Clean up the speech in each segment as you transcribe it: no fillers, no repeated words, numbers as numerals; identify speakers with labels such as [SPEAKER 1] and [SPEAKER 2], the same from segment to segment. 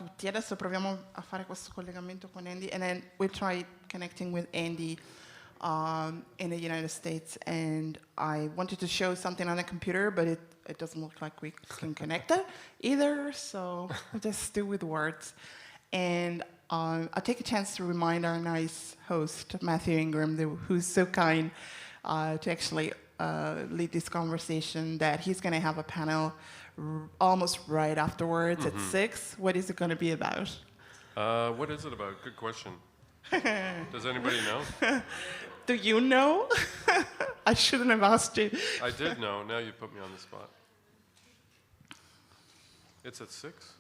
[SPEAKER 1] tutti. Adesso proviamo a fare questo collegamento con Andy, and then we'll try connecting with Andy in the United States. And I wanted to show something on the computer, but it doesn't look like we can connect it either, so we'll just do with words. And I'll take a chance to remind our nice host, Mathew Ingram, who's so kind to actually lead this conversation, that he's going to have a panel almost right afterwards at 6. What is it going to be about?
[SPEAKER 2] What is it about? Good question. Does anybody know?
[SPEAKER 1] Do you know? I shouldn't have asked you.
[SPEAKER 2] I did know. Now you put me on the spot. It's at 6?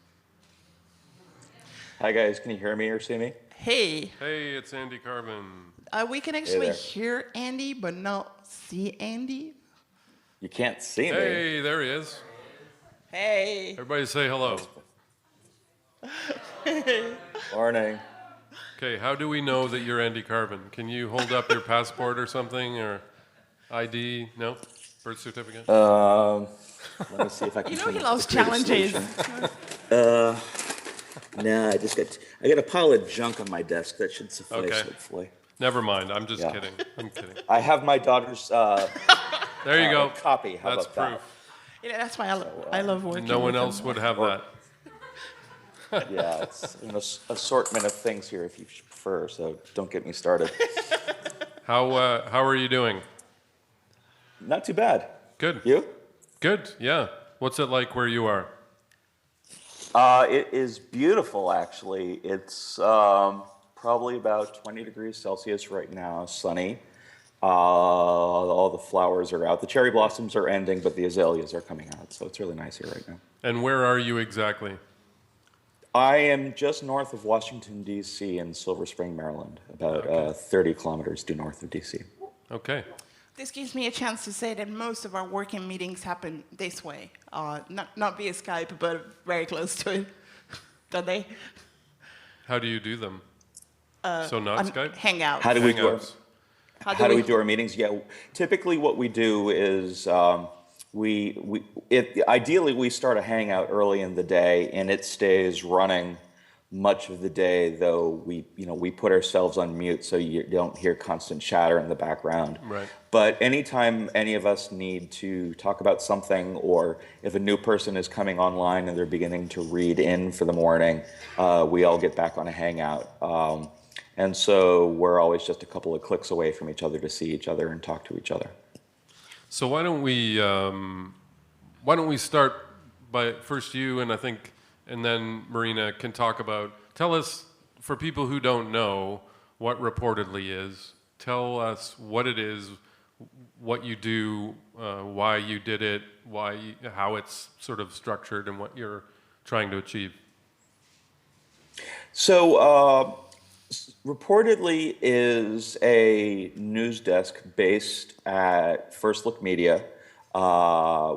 [SPEAKER 3] Hi, guys. Can you hear me or see me?
[SPEAKER 1] Hey.
[SPEAKER 2] Hey, it's Andy Carvin.
[SPEAKER 1] We can actually hear Andy, but not see Andy.
[SPEAKER 3] You can't see me.
[SPEAKER 2] Hey, there he is.
[SPEAKER 1] Hey.
[SPEAKER 2] Everybody say hello.
[SPEAKER 3] Morning.
[SPEAKER 2] Okay, how do we know that you're Andy Carvin? Can you hold up your passport or something, or ID? No? Birth certificate?
[SPEAKER 3] Let me see if I can.
[SPEAKER 1] You know he loves challenges.
[SPEAKER 3] Nah, I got a pile of junk on my desk that should suffice,
[SPEAKER 2] Okay.
[SPEAKER 3] hopefully.
[SPEAKER 2] Never mind. I'm just kidding. I'm kidding.
[SPEAKER 3] I have my daughter's
[SPEAKER 2] There you go.
[SPEAKER 3] copy. How
[SPEAKER 2] That's
[SPEAKER 3] about
[SPEAKER 2] proof.
[SPEAKER 1] You know, that's why I love working.
[SPEAKER 2] No one
[SPEAKER 1] with
[SPEAKER 2] else
[SPEAKER 1] him.
[SPEAKER 2] would have that.
[SPEAKER 3] that? Yeah, it's an assortment of things here if you prefer, so don't get me started.
[SPEAKER 2] How are you doing?
[SPEAKER 3] Not too bad.
[SPEAKER 2] Good.
[SPEAKER 3] You?
[SPEAKER 2] Good, yeah. What's it like where you are?
[SPEAKER 3] It is beautiful, actually. It's probably about 20 degrees Celsius right now, sunny. All the flowers are out. The cherry blossoms are ending, but the azaleas are coming out, so it's really nice here right now.
[SPEAKER 2] And where are you exactly?
[SPEAKER 3] I am just north of Washington, D.C. in Silver Spring, Maryland, about 30 kilometers due north of D.C.
[SPEAKER 2] Okay.
[SPEAKER 1] This gives me a chance to say that most of our working meetings happen this way. Not via Skype, but very close to it. Don't they?
[SPEAKER 2] How do you do them? So not Skype?
[SPEAKER 1] Hangouts.
[SPEAKER 3] How do we do our,
[SPEAKER 2] Hangouts.
[SPEAKER 3] how do we do our meetings? Yeah, typically what we do is ideally we start a hangout early in the day, and it stays running much of the day, though we put ourselves on mute so you don't hear constant chatter in the background.
[SPEAKER 2] Right.
[SPEAKER 3] But anytime any of us need to talk about something, or if a new person is coming online and they're beginning to read in for the morning, we all get back on a hangout. And so we're always just a couple of clicks away from each other to see each other and talk to each other.
[SPEAKER 2] So why don't we start by first you, and then Marina can tell us, for people who don't know what Reportedly is, tell us what it is, what you do, why you did it, how it's sort of structured, and what you're trying to achieve.
[SPEAKER 3] So Reportedly is a news desk based at First Look Media,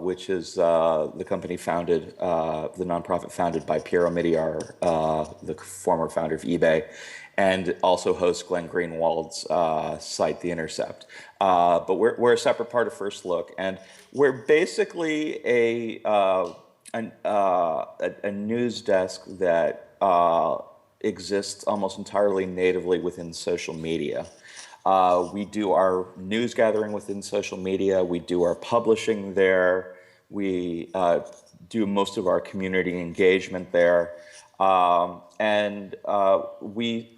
[SPEAKER 3] which is the company founded, the nonprofit founded by Piero Midiar, the former founder of eBay, and also hosts Glenn Greenwald's site, The Intercept. But we're a separate part of First Look, and we're basically a news desk that exists almost entirely natively within social media. We do our news gathering within social media. We do our publishing there. We do most of our community engagement there. And we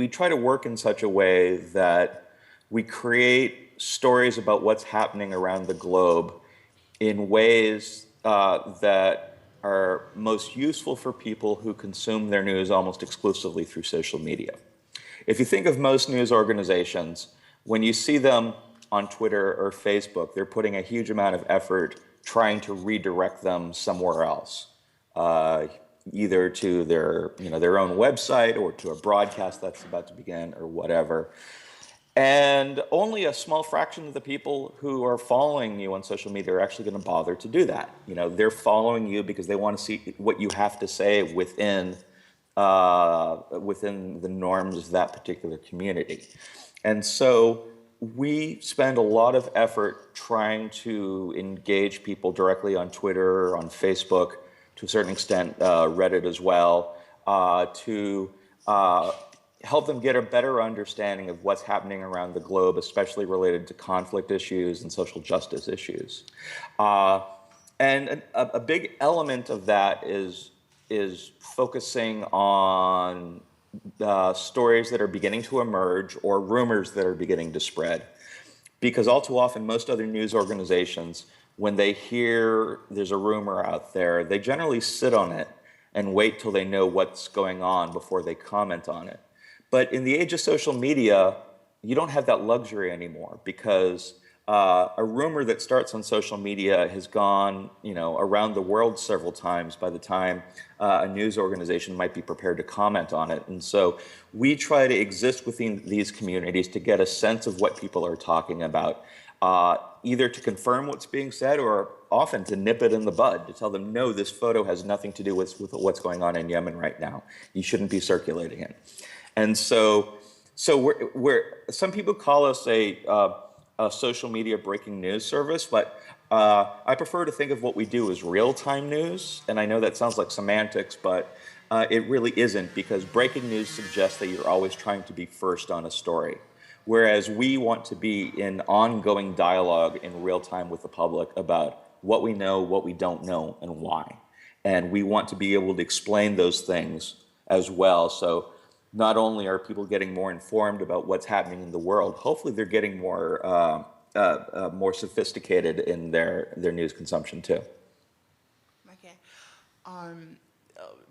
[SPEAKER 3] try to work in such a way that we create stories about what's happening around the globe in ways that are most useful for people who consume their news almost exclusively through social media. If you think of most news organizations, when you see them on Twitter or Facebook, they're putting a huge amount of effort trying to redirect them somewhere else, either to their own website or to a broadcast that's about to begin or whatever. And only a small fraction of the people who are following you on social media are actually going to bother to do that. They're following you because they want to see what you have to say within the norms of that particular community. And so we spend a lot of effort trying to engage people directly on Twitter, on Facebook, to a certain extent Reddit as well, to help them get a better understanding of what's happening around the globe, especially related to conflict issues and social justice issues. And a big element of that is focusing on stories that are beginning to emerge or rumors that are beginning to spread. Because all too often, most other news organizations, when they hear there's a rumor out there, they generally sit on it and wait till they know what's going on before they comment on it. But in the age of social media, you don't have that luxury anymore, because a rumor that starts on social media has gone, around the world several times by the time a news organization might be prepared to comment on it. And so we try to exist within these communities to get a sense of what people are talking about, either to confirm what's being said or often to nip it in the bud, to tell them, no, this photo has nothing to do with what's going on in Yemen right now. You shouldn't be circulating it. And so we're some people call us a social media breaking news service, but I prefer to think of what we do as real-time news. And I know that sounds like semantics, but it really isn't, because breaking news suggests that you're always trying to be first on a story. Whereas we want to be in ongoing dialogue in real time with the public about what we know, what we don't know, and why. And we want to be able to explain those things as well. So not only are people getting more informed about what's happening in the world, hopefully they're getting more sophisticated in their news consumption too.
[SPEAKER 1] Okay.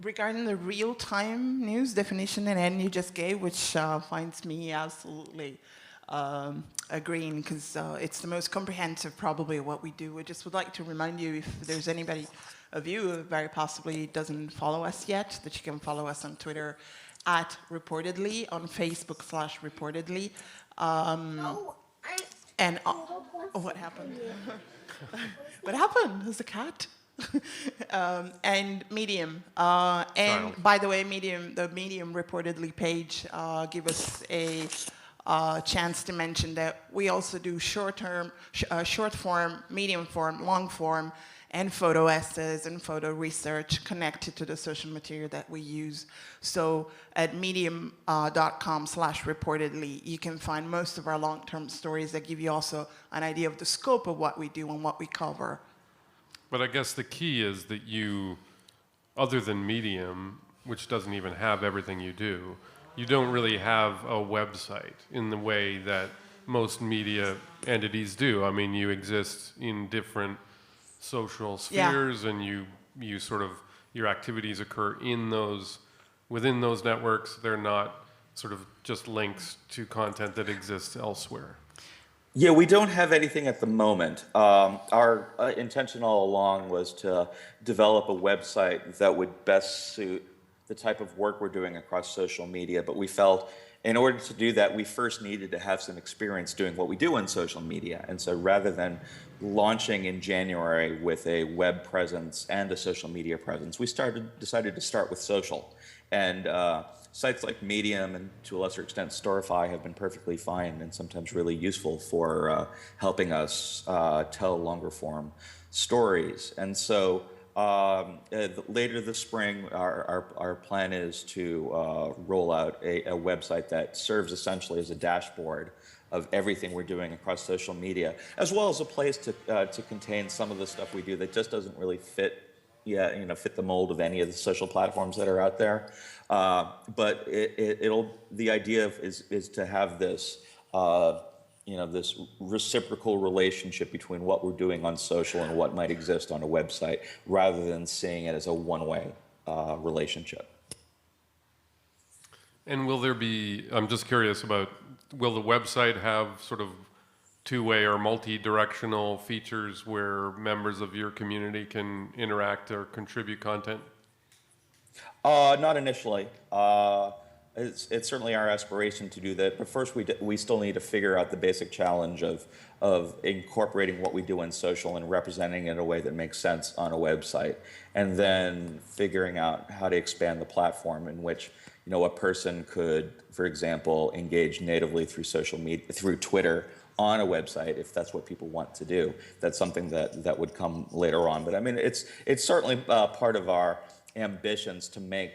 [SPEAKER 1] Regarding the real-time news definition that Andy just gave, which finds me absolutely agreeing, because it's the most comprehensive probably what we do. I just would like to remind you, if there's anybody of you who very possibly doesn't follow us yet, that you can follow us on Twitter @reportedly, on Facebook /reportedly. And what happened? What happened? There's a cat. And Medium. And by the way, the Medium reportedly page give us a chance to mention that we also do short form, medium form, long form, and photo essays and photo research connected to the social material that we use. So at medium.com/reportedly, you can find most of our long-term stories that give you also an idea of the scope of what we do and what we cover.
[SPEAKER 2] But I guess the key is that you, other than Medium, which doesn't even have everything you do, you don't really have a website in the way that most media entities do. I mean, you exist in different social spheres, and you sort of, your activities occur within those networks. They're not sort of just links to content that exists elsewhere.
[SPEAKER 3] Yeah, we don't have anything at the moment. Our intention all along was to develop a website that would best suit the type of work we're doing across social media, but we felt in order to do that, we first needed to have some experience doing what we do on social media. And so rather than launching in January with a web presence and a social media presence, we decided to start with social. And sites like Medium and to a lesser extent Storify have been perfectly fine and sometimes really useful for helping us tell longer form stories. And so later this spring, our plan is to roll out a website that serves essentially as a dashboard of everything we're doing across social media, as well as a place to contain some of the stuff we do that just doesn't really fit the mold of any of the social platforms that are out there. But the idea is to have this this reciprocal relationship between what we're doing on social and what might exist on a website, rather than seeing it as a one-way relationship.
[SPEAKER 2] And will there be, I'm just curious about, will the website have sort of two-way or multi-directional features where members of your community can interact or contribute content?
[SPEAKER 3] Not initially. It's certainly our aspiration to do that, but first we still need to figure out the basic challenge of incorporating what we do in social and representing it in a way that makes sense on a website, and then figuring out how to expand the platform in which a person could, for example, engage natively through social media, through Twitter on a website if that's what people want to do. That's something that would come later on. But I mean, it's certainly part of our ambitions to make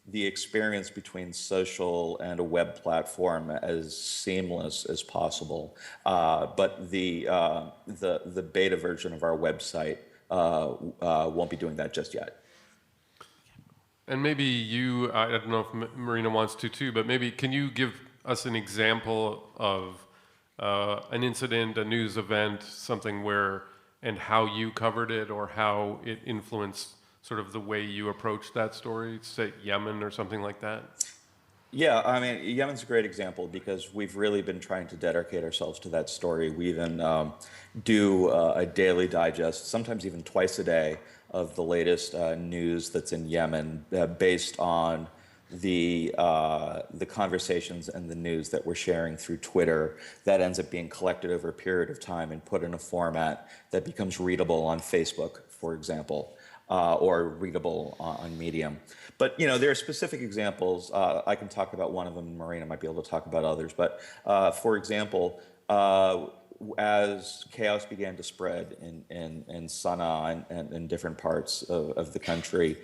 [SPEAKER 3] the experience between social and a web platform as seamless as possible. But the beta version of our website won't be doing that just yet.
[SPEAKER 2] And maybe you, I don't know if Marina wants to too, but maybe can you give us an example of an incident, a news event, something where, and how you covered it or how it influenced sort of the way you approached that story, say Yemen or something like that?
[SPEAKER 3] Yeah, I mean, Yemen's a great example because we've really been trying to dedicate ourselves to that story. We even do a daily digest, sometimes even twice a day, of the latest news that's in Yemen, based on the conversations and the news that we're sharing through Twitter. That ends up being collected over a period of time and put in a format that becomes readable on Facebook, for example. Or readable on Medium. But, there are specific examples. I can talk about one of them. Marina might be able to talk about others. But, for example, as chaos began to spread in Sana'a and in different parts of the country,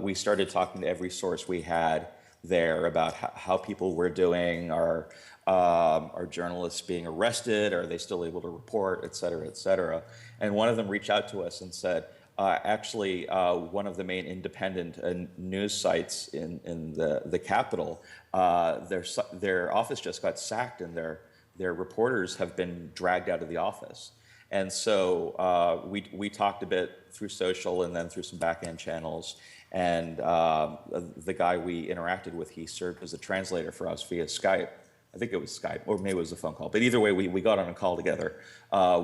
[SPEAKER 3] we started talking to every source we had there about how people were doing. Are journalists being arrested? Are they still able to report, et cetera, et cetera? And one of them reached out to us and said, actually, one of the main independent news sites in the capital, their office just got sacked, and their reporters have been dragged out of the office. And so we talked a bit through social and then through some back-end channels. And the guy we interacted with, he served as a translator for us via Skype. I think it was Skype, or maybe it was a phone call. But either way, we got on a call together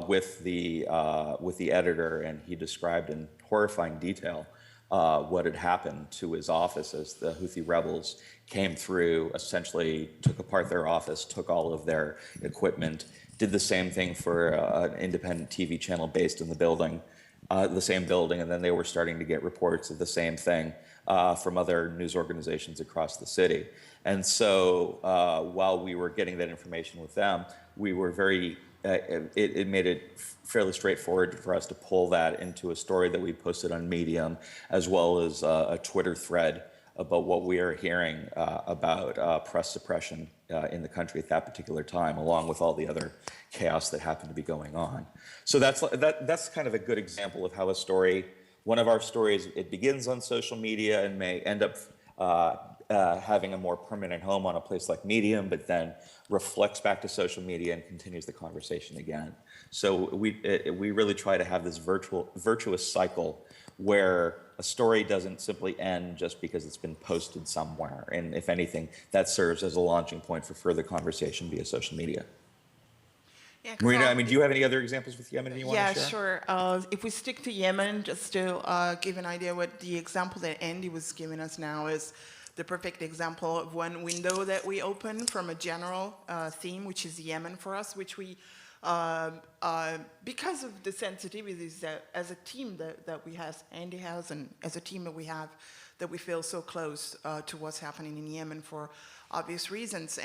[SPEAKER 3] with the editor, and he described in horrifying detail what had happened to his office as the Houthi rebels came through, essentially took apart their office, took all of their equipment, did the same thing for an independent TV channel based in the same building, and then they were starting to get reports of the same thing from other news organizations across the city. And so while we were getting that information with them, we were it made it fairly straightforward for us to pull that into a story that we posted on Medium, as well as a Twitter thread about what we are hearing about press suppression in the country at that particular time, along with all the other chaos that happened to be going on. So that's kind of a good example of how a story, one of our stories, it begins on social media and may end up having a more permanent home on a place like Medium, but then reflects back to social media and continues the conversation again. So we really try to have this virtuous cycle where a story doesn't simply end just because it's been posted somewhere. And if anything, that serves as a launching point for further conversation via social media.
[SPEAKER 1] Yeah,
[SPEAKER 3] Marina, I mean, do you have any other examples with Yemen you want to share?
[SPEAKER 1] Yeah, sure. If we stick to Yemen, just to give an idea what the example that Andy was giving us now is the perfect example of one window that we open from a general theme, which is Yemen for us, which we, because of the sensitivities that as a team that we have, Andy has, and as a team that we have, that we feel so close to what's happening in Yemen for obvious reasons,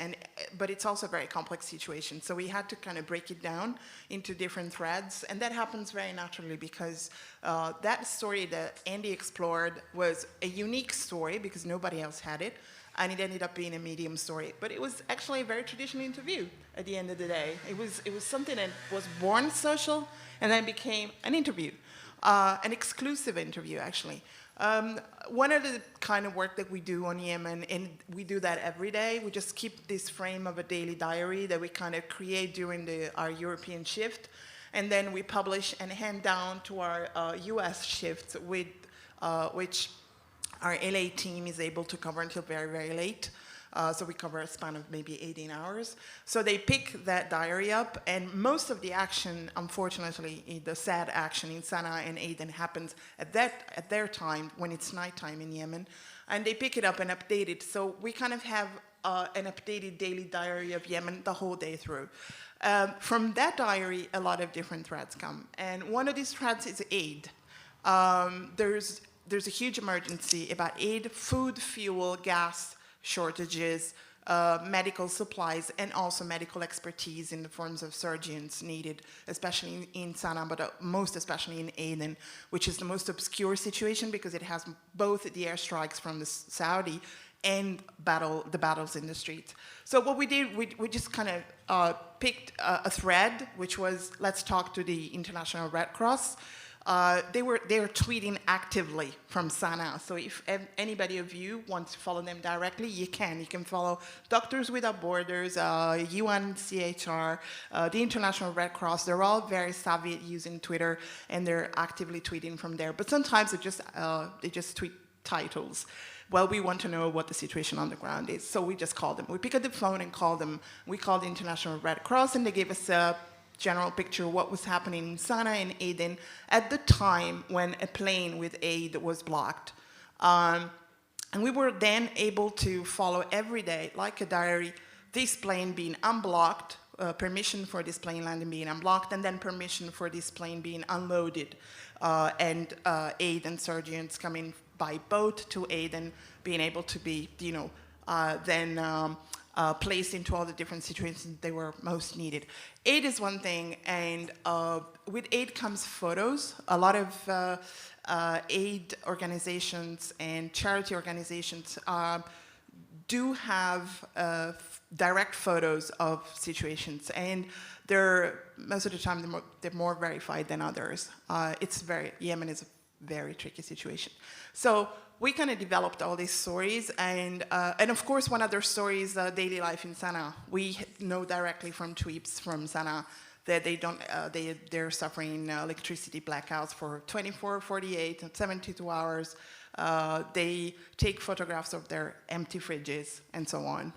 [SPEAKER 1] but it's also a very complex situation. So we had to kind of break it down into different threads, and that happens very naturally because that story that Andy explored was a unique story because nobody else had it, and it ended up being a Medium story. But it was actually a very traditional interview at the end of the day. It was something that was born social and then became an interview, an exclusive interview, actually. One of the kind of work that we do on Yemen, and we do that every day, we just keep this frame of a daily diary that we kind of create during our European shift, and then we publish and hand down to our US shifts, which our LA team is able to cover until very, very late. So we cover a span of maybe 18 hours. So they pick that diary up, and most of the action, unfortunately, the sad action in Sana'a and Aden happens at their time when it's nighttime in Yemen, and they pick it up and update it. So we kind of have an updated daily diary of Yemen the whole day through. From that diary, a lot of different threads come, and one of these threads is aid. There's a huge emergency about aid, food, fuel, gas, shortages, medical supplies and also medical expertise in the forms of surgeons needed, especially in Sana'a, but most especially in Aden, which is the most obscure situation because it has both the airstrikes from the Saudi and the battles in the streets. So what we did, we just kind of picked a thread, which was, let's talk to the International Red Cross. They were tweeting actively from Sana'a. So if anybody of you wants to follow them directly, you can. You can follow Doctors Without Borders, UNCHR, the International Red Cross. They're all very savvy at using Twitter, and they're actively tweeting from there. But sometimes they just tweet titles. Well, we want to know what the situation on the ground is, so we just called them. We picked up the phone and called them. We called the International Red Cross, and they gave us a general picture of what was happening in Sana'a and Aden at the time when a plane with aid was blocked. And we were then able to follow every day, like a diary, this plane being unblocked, permission for this plane landing being unblocked, and then permission for this plane being unloaded, and aid and surgeons coming by boat to Aden, being able to be, then placed into all the different situations they were most needed. Aid is one thing, and with aid comes photos. A lot of aid organizations and charity organizations do have direct photos of situations, and they're most of the time they're more verified than others. Yemen is a very tricky situation. So we kind of developed all these stories, and of course one other story is daily life in Sana'a. We know directly from tweets from Sana'a that they're suffering electricity blackouts for 24, 48, and 72 hours. They take photographs of their empty fridges and so on.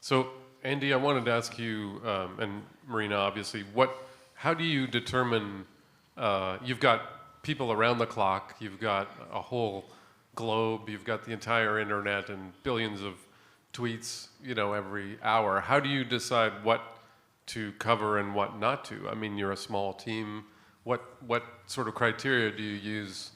[SPEAKER 2] So, Andy, I wanted to ask you, and Marina, obviously, how do you determine, you've got people around the clock, you've got a whole globe, you've got the entire internet and billions of tweets, every hour. How do you decide what to cover and what not to? I mean, you're a small team. What sort of criteria do you use?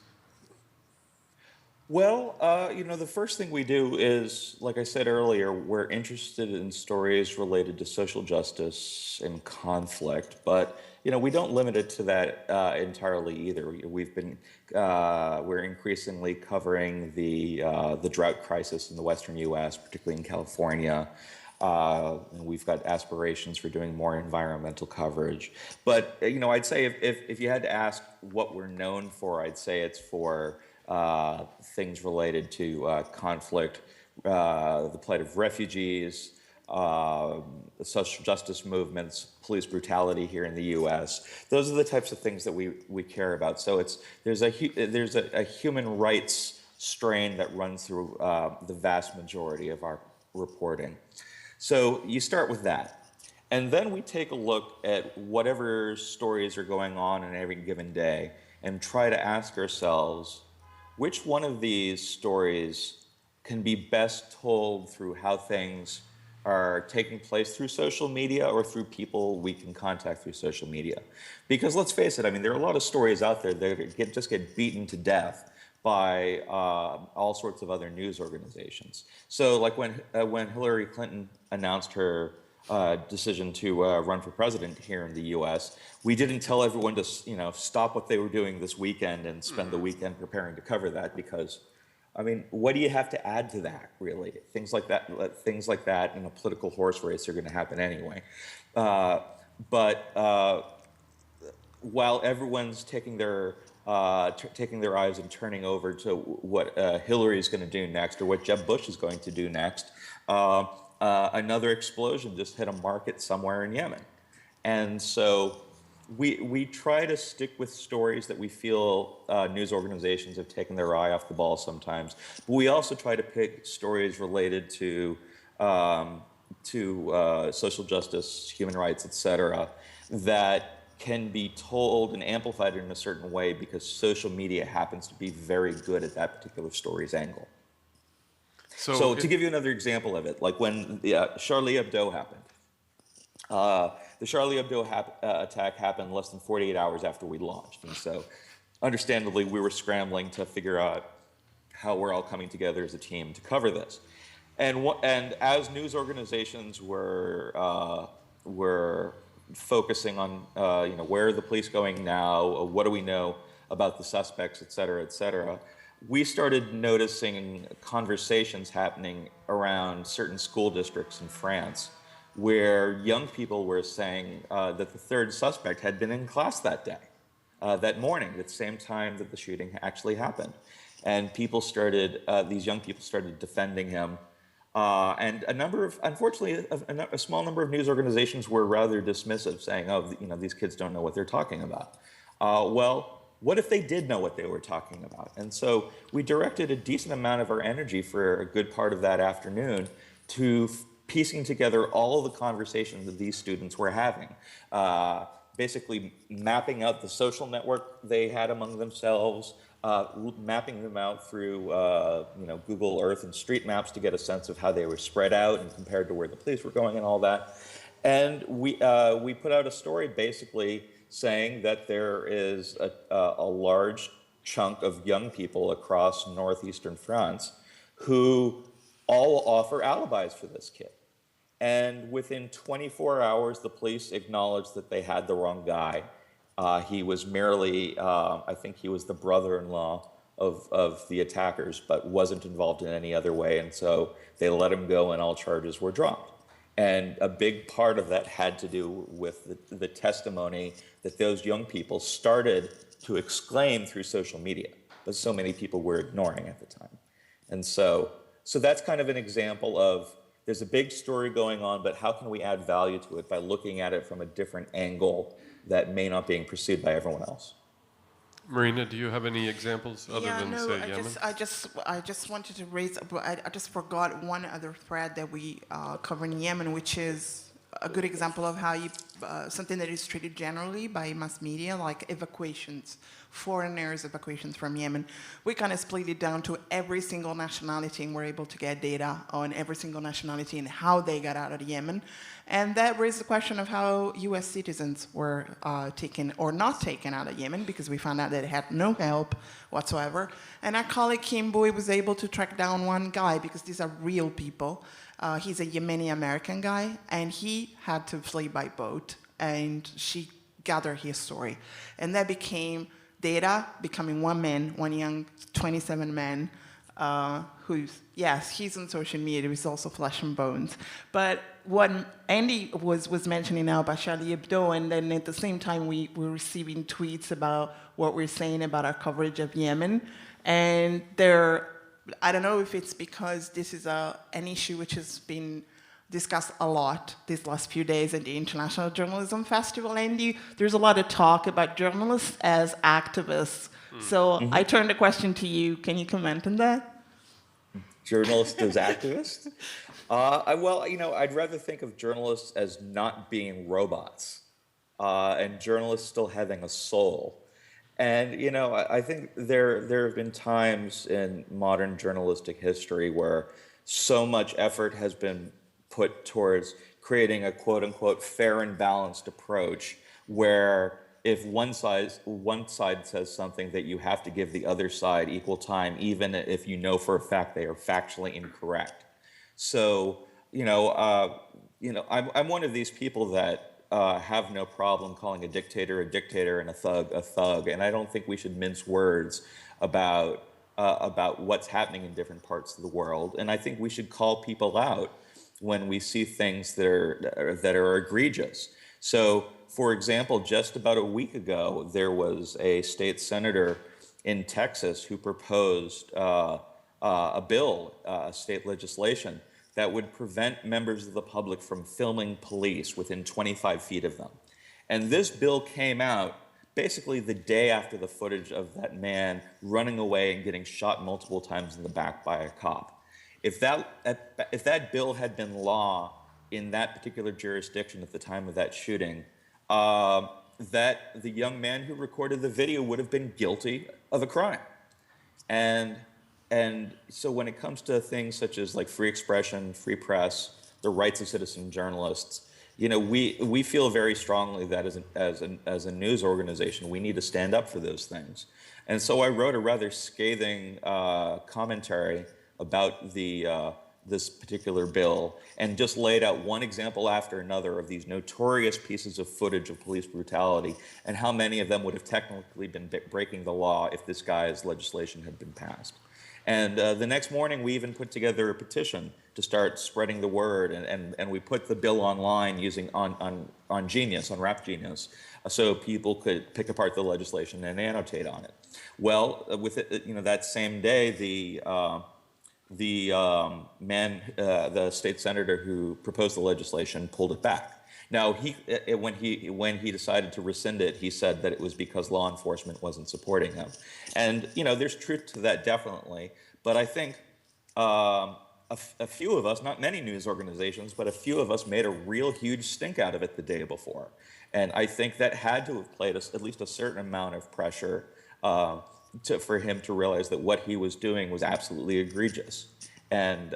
[SPEAKER 3] Well, the first thing we do is, like I said earlier, we're interested in stories related to social justice and conflict, but we don't limit it to that entirely either. We're increasingly covering the drought crisis in the Western U.S., particularly in California. We've got aspirations for doing more environmental coverage. But I'd say if you had to ask what we're known for, I'd say it's for things related to conflict, the plight of refugees, the social justice movements, police brutality here in the U.S. Those are the types of things that we care about. So there's a human rights strain that runs through the vast majority of our reporting. So you start with that. And then we take a look at whatever stories are going on in every given day and try to ask ourselves, which one of these stories can be best told through how things are taking place through social media or through people we can contact through social media? Because let's face it, there are a lot of stories out there that just get beaten to death by all sorts of other news organizations. So like when Hillary Clinton announced her decision to run for president here in the U.S., we didn't tell everyone to stop what they were doing this weekend and spend the weekend preparing to cover that, because what do you have to add to that, really? Things like that in a political horse race are going to happen anyway. But while everyone's taking their eyes and turning over to what Hillary is going to do next, or what Jeb Bush is going to do next, another explosion just hit a market somewhere in Yemen. And so we try to stick with stories that we feel news organizations have taken their eye off the ball sometimes. But we also try to pick stories related to social justice, human rights, etc., that can be told and amplified in a certain way because social media happens to be very good at that particular story's angle. So to give you another example of it, like when the Charlie Hebdo happened. The Charlie Hebdo attack happened less than 48 hours after we launched. And so understandably, we were scrambling to figure out how we're all coming together as a team to cover this. And as news organizations were focusing on where are the police going now, what do we know about the suspects, et cetera, we started noticing conversations happening around certain school districts in France where young people were saying that the third suspect had been in class that day, that morning, at the same time that the shooting actually happened. And people started, these young people started defending him. And unfortunately, a small number of news organizations were rather dismissive, saying, oh, these kids don't know what they're talking about. Well, what if they did know what they were talking about? And so we directed a decent amount of our energy for a good part of that afternoon to piecing together all of the conversations that these students were having. Basically mapping out the social network they had among themselves, mapping them out through Google Earth and street maps to get a sense of how they were spread out and compared to where the police were going and all that. And we put out a story basically saying that there is a large chunk of young people across northeastern France who all offer alibis for this kid. And within 24 hours, the police acknowledged that they had the wrong guy. He was merely, I think he was the brother-in-law of the attackers, but wasn't involved in any other way. And so they let him go and all charges were dropped. And a big part of that had to do with the testimony that those young people started to exclaim through social media, but so many people were ignoring at the time. And so that's kind of an example of there's a big story going on, but how can we add value to it by looking at it from a different angle that may not being pursued by everyone else?
[SPEAKER 2] Marina, do you have any examples other than, say, Yemen?
[SPEAKER 1] I just wanted to raise, I just forgot one other thread that we cover in Yemen, which is a good example of how something that is treated generally by mass media, like evacuations, foreigners' evacuations from Yemen. We kind of split it down to every single nationality, and we're able to get data on every single nationality and how they got out of Yemen. And that raised the question of how US citizens were taken or not taken out of Yemen, because we found out that it had no help whatsoever. And our colleague Kim Bui was able to track down one guy, because these are real people. He's a Yemeni American guy, and he had to flee by boat, and she gathered his story. And that became data, becoming one man, one young 27 man, who's, yes, he's on social media, he's also flesh and bones. But what Andy was mentioning now about Charlie Hebdo, and then at the same time we were receiving tweets about what we're saying about our coverage of Yemen. And I don't know if it's because this is an issue which has been discussed a lot these last few days at the International Journalism Festival, Andy. There's a lot of talk about journalists as activists. So I turn the question to you. Can you comment on that?
[SPEAKER 3] Journalists as activists? Well, I'd rather think of journalists as not being robots, and journalists still having a soul. And, I think there have been times in modern journalistic history where so much effort has been put towards creating a quote-unquote fair and balanced approach where if one side says something, that you have to give the other side equal time, even if you know for a fact they are factually incorrect. So, I'm one of these people that have no problem calling a dictator and a thug, and I don't think we should mince words about what's happening in different parts of the world. And I think we should call people out when we see things that are egregious. So, for example, just about a week ago, there was a state senator in Texas who proposed a bill, state legislation, that would prevent members of the public from filming police within 25 feet of them. And this bill came out basically the day after the footage of that man running away and getting shot multiple times in the back by a cop. If that bill had been law in that particular jurisdiction at the time of that shooting, that the young man who recorded the video would have been guilty of a crime. And so when it comes to things such as like free expression, free press, the rights of citizen journalists, we feel very strongly that as a news organization, we need to stand up for those things. And so I wrote a rather scathing commentary about the this particular bill and just laid out one example after another of these notorious pieces of footage of police brutality and how many of them would have technically been breaking the law if this guy's legislation had been passed. And the next morning, we even put together a petition to start spreading the word, and we put the bill online using on Genius, on Rap Genius, so people could pick apart the legislation and annotate on it. Well, with it, that same day, the state senator who proposed the legislation pulled it back. Now, when he decided to rescind it, he said that it was because law enforcement wasn't supporting him. And, there's truth to that, definitely. But I think a few of us, not many news organizations, but a few of us made a real huge stink out of it the day before. And I think that had to have played at least a certain amount of pressure for him to realize that what he was doing was absolutely egregious. And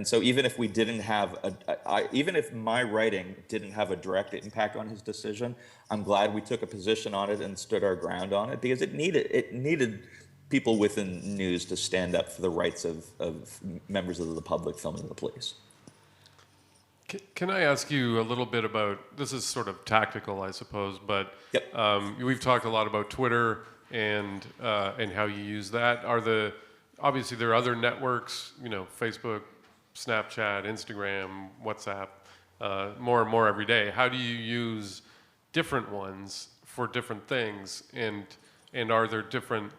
[SPEAKER 3] so even if we didn't have even if my writing didn't have a direct impact on his decision, I'm glad we took a position on it and stood our ground on it, because it needed people within news to stand up for the rights of members of the public filming the police.
[SPEAKER 2] Can I ask you a little bit about, this is sort of tactical, I suppose, but
[SPEAKER 3] Yep.
[SPEAKER 2] We've talked a lot about Twitter and how you use that. Obviously there are other networks, Facebook, Snapchat, Instagram, WhatsApp, more and more every day. How do you use different ones for different things? And are there different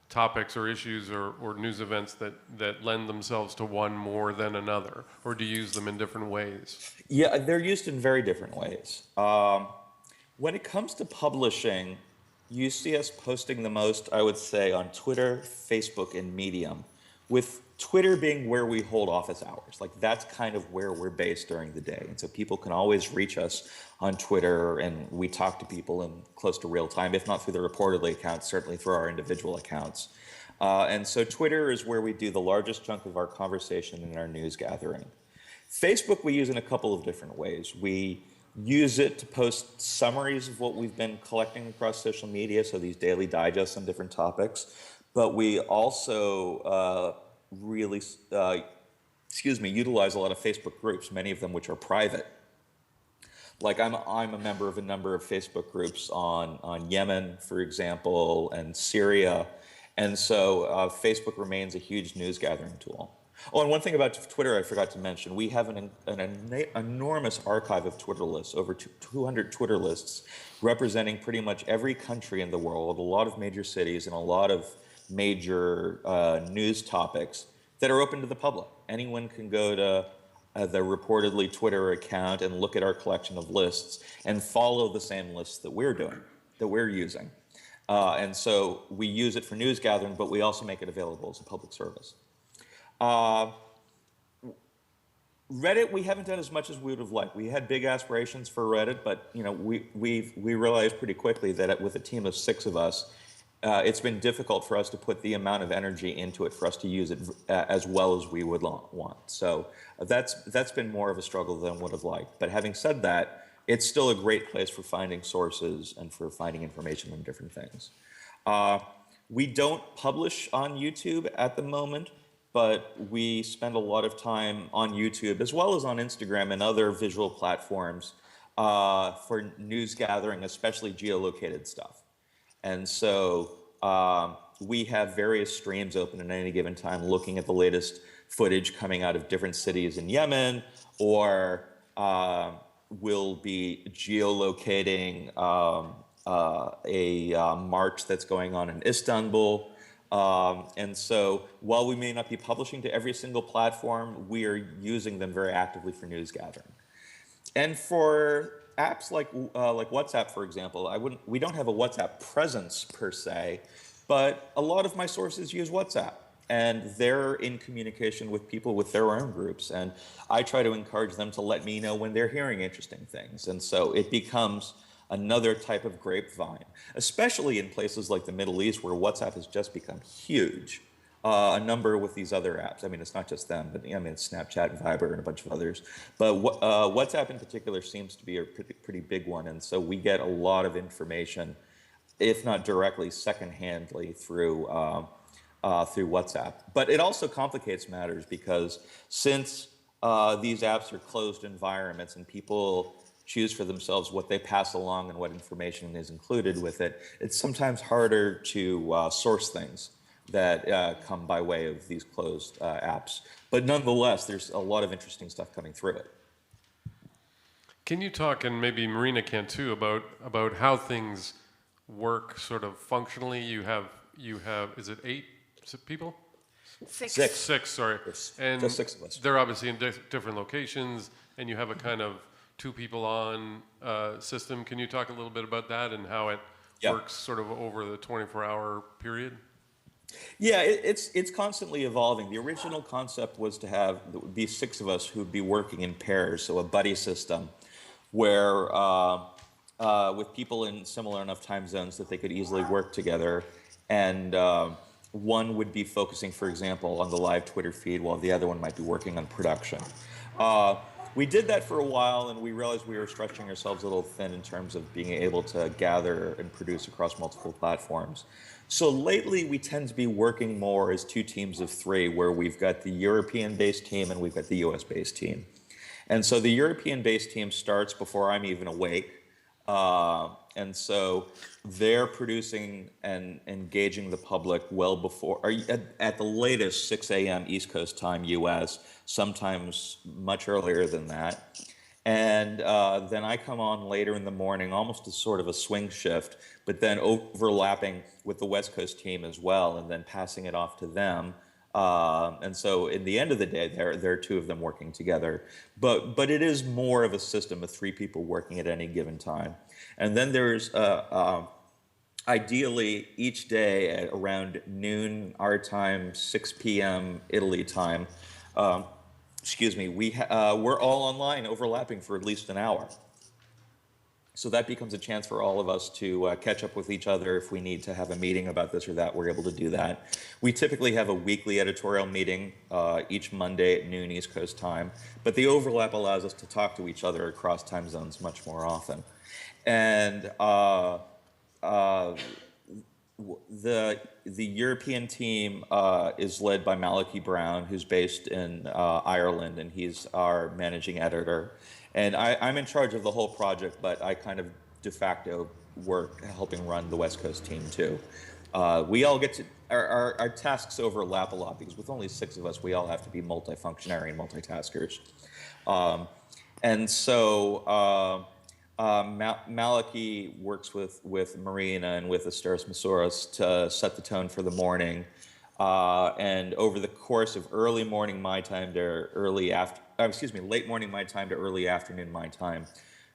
[SPEAKER 2] topics or issues or news events that lend themselves to one more than another? Or do you use them in different ways?
[SPEAKER 3] Yeah, they're used in very different ways. When it comes to publishing, you see us posting the most, I would say, on Twitter, Facebook, and Medium, with Twitter being where we hold office hours. Like, that's kind of where we're based during the day. And so people can always reach us on Twitter, and we talk to people in close to real time, if not through the reportedly accounts, certainly through our individual accounts. And so Twitter is where we do the largest chunk of our conversation and our news gathering. Facebook we use in a couple of different ways. We use it to post summaries of what we've been collecting across social media, so these daily digests on different topics. But we also really, utilize a lot of Facebook groups, many of them which are private. Like I'm a member of a number of Facebook groups on Yemen, for example, and Syria. And so Facebook remains a huge news gathering tool. Oh, and one thing about Twitter I forgot to mention, we have an enormous archive of Twitter lists, over 200 Twitter lists, representing pretty much every country in the world, a lot of major cities, and a lot of major news topics that are open to the public. Anyone can go to the reportedly Twitter account and look at our collection of lists and follow the same lists that we're using. And so we use it for news gathering, but we also make it available as a public service. Reddit, we haven't done as much as we would have liked. We had big aspirations for Reddit, but we realized pretty quickly that with a team of 6 of us, it's been difficult for us to put the amount of energy into it for us to use it as well as we would want. So that's been more of a struggle than would have liked. But having said that, it's still a great place for finding sources and for finding information on different things. We don't publish on YouTube at the moment, but we spend a lot of time on YouTube as well as on Instagram and other visual platforms for news gathering, especially geolocated stuff. And so we have various streams open at any given time looking at the latest footage coming out of different cities in Yemen, or we'll be geolocating a march that's going on in Istanbul. And so while we may not be publishing to every single platform, we are using them very actively for news gathering. And for apps like WhatsApp, for example, we don't have a WhatsApp presence per se, but a lot of my sources use WhatsApp, and they're in communication with people with their own groups, and I try to encourage them to let me know when they're hearing interesting things. And so it becomes another type of grapevine, especially in places like the Middle East where WhatsApp has just become huge. A number with these other apps. I mean, it's not just them, but it's Snapchat and Viber and a bunch of others. But WhatsApp in particular seems to be a pretty big one. And so we get a lot of information, if not directly, secondhandly through through WhatsApp. But it also complicates matters because since these apps are closed environments and people choose for themselves what they pass along and what information is included with it, it's sometimes harder to source things that come by way of these closed apps. But nonetheless, there's a lot of interesting stuff coming through it.
[SPEAKER 2] Can you talk, and maybe Marina can too, about how things work sort of functionally? You have is it 8 people?
[SPEAKER 1] Six.
[SPEAKER 2] Six, sorry. And
[SPEAKER 3] just 6 of us.
[SPEAKER 2] they're obviously in different locations, and you have a kind of 2 people on system. Can you talk a little bit about that and how it works sort of over the 24-hour period?
[SPEAKER 3] Yeah, it's constantly evolving. The original concept was to have be 6 of us who'd be working in pairs, so a buddy system, where with people in similar enough time zones that they could easily work together, and one would be focusing, for example, on the live Twitter feed, while the other one might be working on production. We did that for a while, and we realized we were stretching ourselves a little thin in terms of being able to gather and produce across multiple platforms. So lately, we tend to be working more as 2 teams of 3, where we've got the European-based team and we've got the US-based team. And so the European-based team starts before I'm even awake. And so they're producing and engaging the public well before, at the latest 6 a.m. East Coast time US, sometimes much earlier than that. And then I come on later in the morning, almost as sort of a swing shift, but then overlapping with the West Coast team as well, and then passing it off to them. And so in the end of the day, there are 2 of them working together. But it is more of a system of 3 people working at any given time. And then there's ideally each day at around noon our time, 6 p.m. Italy time, we're all online overlapping for at least an hour. So that becomes a chance for all of us to catch up with each other. If we need to have a meeting about this or that, we're able to do that. We typically have a weekly editorial meeting each Monday at noon East Coast time, but the overlap allows us to talk to each other across time zones much more often. And the European team is led by Malachi Brown, who's based in Ireland, and he's our managing editor. And I'm in charge of the whole project, but I kind of de facto work helping run the West Coast team too. We all get to, our tasks overlap a lot because with only 6 of us, we all have to be multifunctionary and multitaskers. And so Malachi works with Marina and with Asteris Masouras to set the tone for the morning. And over the course of early morning my time to late morning my time to early afternoon my time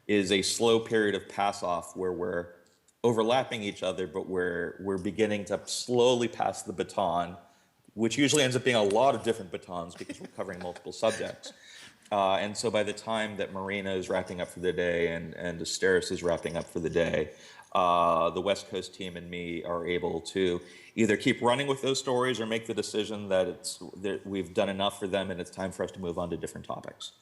[SPEAKER 3] is a slow period of pass off where we're overlapping each other, but we're beginning to slowly pass the baton, which usually ends up being a lot of different batons because we're covering multiple subjects. And so by the time that Marina is wrapping up for the day and Asteris is wrapping up for the day, the West Coast team and me are able to either keep running with those stories or make the decision that we've done enough for them and it's time for us to move on to different topics.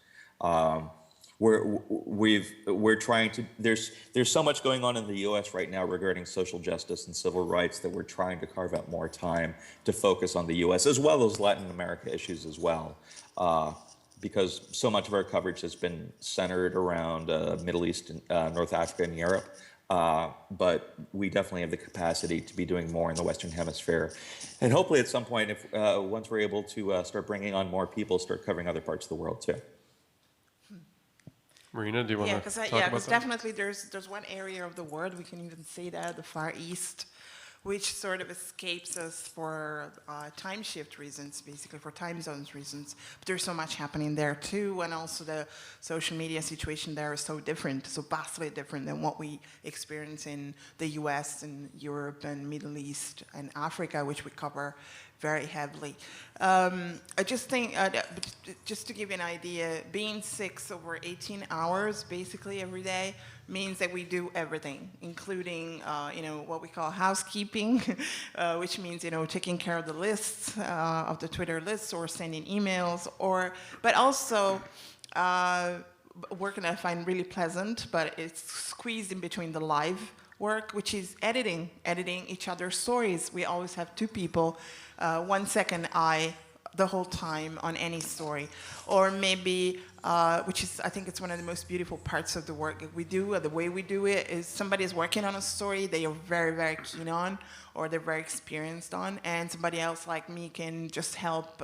[SPEAKER 3] We're trying to, there's so much going on in the US right now regarding social justice and civil rights that we're trying to carve out more time to focus on the US as well as Latin America issues as well. Because so much of our coverage has been centered around Middle East, North Africa, and Europe. But we definitely have the capacity to be doing more in the Western Hemisphere. And hopefully at some point, once we're able to start bringing on more people, start covering other parts of the world too.
[SPEAKER 2] Marina, do you want to talk about that?
[SPEAKER 1] Yeah, because definitely there's one area of the world, we can even say that, the Far East, which sort of escapes us for time shift reasons, basically for time zones reasons. But there's so much happening there too, and also the social media situation there is so different, so vastly different than what we experience in the US and Europe and Middle East and Africa, which we cover very heavily. I just think, just to give you an idea, being 6 over 18 hours basically every day means that we do everything, including what we call housekeeping, which means taking care of the lists, of the Twitter lists, or sending emails, but also work that I find really pleasant, but it's squeezed in between the live work, which is editing each other's stories. We always have 2 people 1 second eye the whole time on any story. Or maybe, which is, I think it's one of the most beautiful parts of the work that we do, or the way we do it, is somebody is working on a story they are very, very keen on, or they're very experienced on, and somebody else like me can just help